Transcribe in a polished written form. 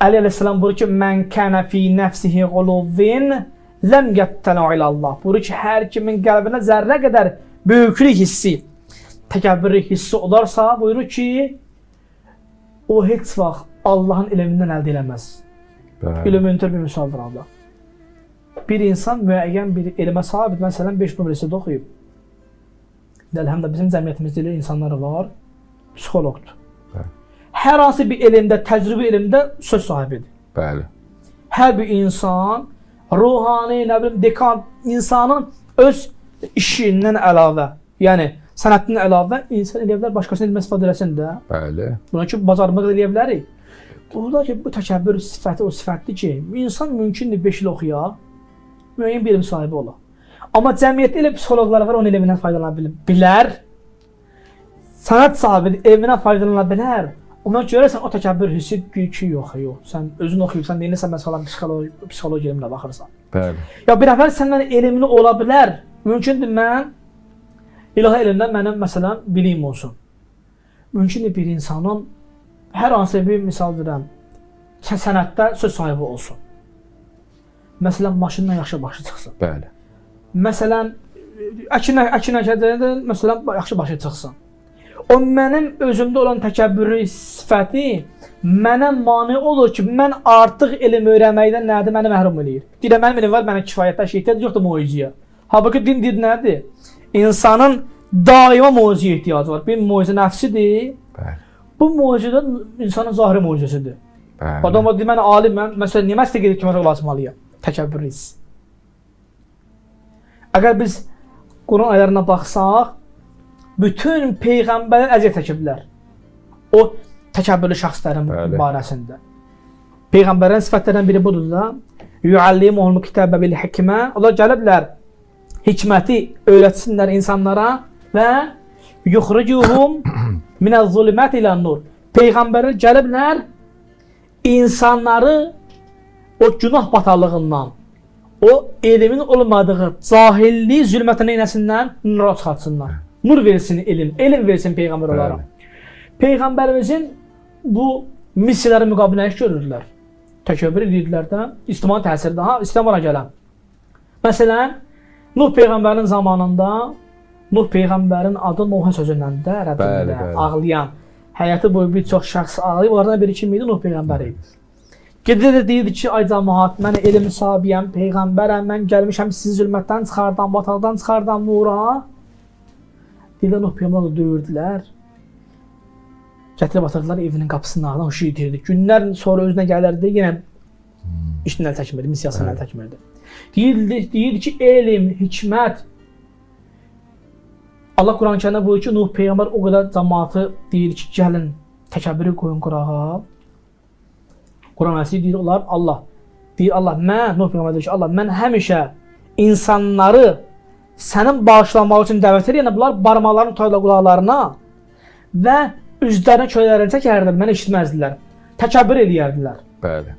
Əli əleyhissalam buyurur ki, "Mən kana fi nefsihi guluvin lem yattala ila Allah." Buyurur ki, hər kimin qəlbinə zərrə qədər böyüklük hissi, təkəbbürlük hissi olarsa, buyurur ki, o heç vaxt Allahın elmindən əldə eləməz. İlm öntür bir misaldır Allah. Bir insan müəyyən bir elmə sahib, məsələn 5 nömrəsində oxuyub. Həm də bizim cəmiyyətimizdə elə insanlar var, psixoloqdur. Hər hansı bir elmdə, təcrübə elmdə söz sahibidir. Bəli. Hər bir insan, ruhani, nə bilim, dekan, insanın öz işindən əlavə, yəni sənətindən əlavə insan eləyə bilər, başqasının elmə istifadə eləsin də. Bəli. Buna ki, bacarmaq eləyə bilərik. Burada ki, bu təkəbbür sifəti o sifətdir ki, insan mümkündür 5 il oxuya, müəyyən bir elm sahibi ola. Amma cəmiyyətdə elə psixoloqlar var, onun elmindən faydalana bilər. Sənət sahibi elmindən faydalana bilər. Ona görəsən o təkəbbür hissi ki, yox. Sən özün oxuyursan, deyirsən məsələn psixologiya elminə baxırsan. Bəli. Ya bir nəfər səndən elmli ola bilər. Mümkündür mən ilahi elmdən mənim məsələn biliyim olsun. Mümkündür bir insanın hər hansı bir misal deyirəm, sənətdə söz sahibi olsun. Məsələn maşından yaxşı başı çıxsın. Bəli. Məsələn əkinə məsələn yaxşı başı çıxsın. O mənim özümdə olan təkəbbürlü sifəti mənə mane olur ki, mən artıq elm öyrənməkdən nədir məni məhrum eləyir. Deyirəm, mənim elm var, mənə kifayətlə ehtiyac yoxdur möcüzəyə. Halbuki din deyir nədir? İnsanın daima möcüzəyə ehtiyacı var. Bir möcüzə nəfsidir. Bəli. Bu möcüzə də insanın zahiri möcüzəsidir. Bəli. Adam deyir, mən aliməm, məsələn, niyə məstəq edib kimə ulaşmalıyam? Təkəbbürlü his. Əgər biz Quran ayələrine baxsaq, bütün peyğəmbərlər əziyyət çəkiblər. O təkəbbürlü şəxslərin barəsində. Peyğəmbərlərin sifətlərindən biri budur da. Yuallimuhumul kitaba bil hikmə. Onlar gəliblər hikməti öyrətsinlər insanlara və yuxricuhum minəz-zulumati ilan-nur. Peyğəmbərlər gəliblər insanları o günah bataqlığından, o elmin olmadığı cahillik zülmətinə inəsindən nura çıxartsınlar. Nur versin elm versin Peyğəmbər olaraq. Peyğəmbərimizin bu missiyaları müqabilində iş görürlər. Təkəbbür edirdilər də, İslamın təsirdə, İslam ona gələn. Məsələn, Nuh Peyğəmbərin zamanında, Nuh Peyğəmbərin adı Nuhun sözündən də, ərəbində ağlayan, həyatı boyu bir çox şəxs ağlayıb, onlardan biri kim idi? Nuh Peyğəmbər idi. Gedir də deyirdi ki, ay cəmaət, mən elm sahibiyəm, Peyğəmbərəm, mən gəlmişəm sizi zülmətdən çıxardan, bataqdan çıxardan nura. Deyirlər, Nuh Peyğəmbərə döyürdülər. Gətirib atırdılar evinin qapısının ağına, hoşu itirdi. Günlər sonra özünə gəlirdi, yenə işini əl çəkmirdi, missiyasını əl çəkmirdi. Deyirdi ki, elm, hikmət. Allah Quran-Kərimdə buyurur ki, Nuh Peyğəmbər o qədər cəmaatı deyir ki, gəlin, təkəbbürü qoyun qurağa. Quran-Kərimdə deyir, Allah, Nuh Peyğəmbər deyir ki, Allah, mən həmişə insanları sənin bağışlanmaq üçün dəvət edir, yəni bunlar barmaqlarını tutayla qulaqlarına və üzlərinə köylərini çəkərdilər, mənə eşitməzdilər, təkəbbür eləyərdilər. Bəli.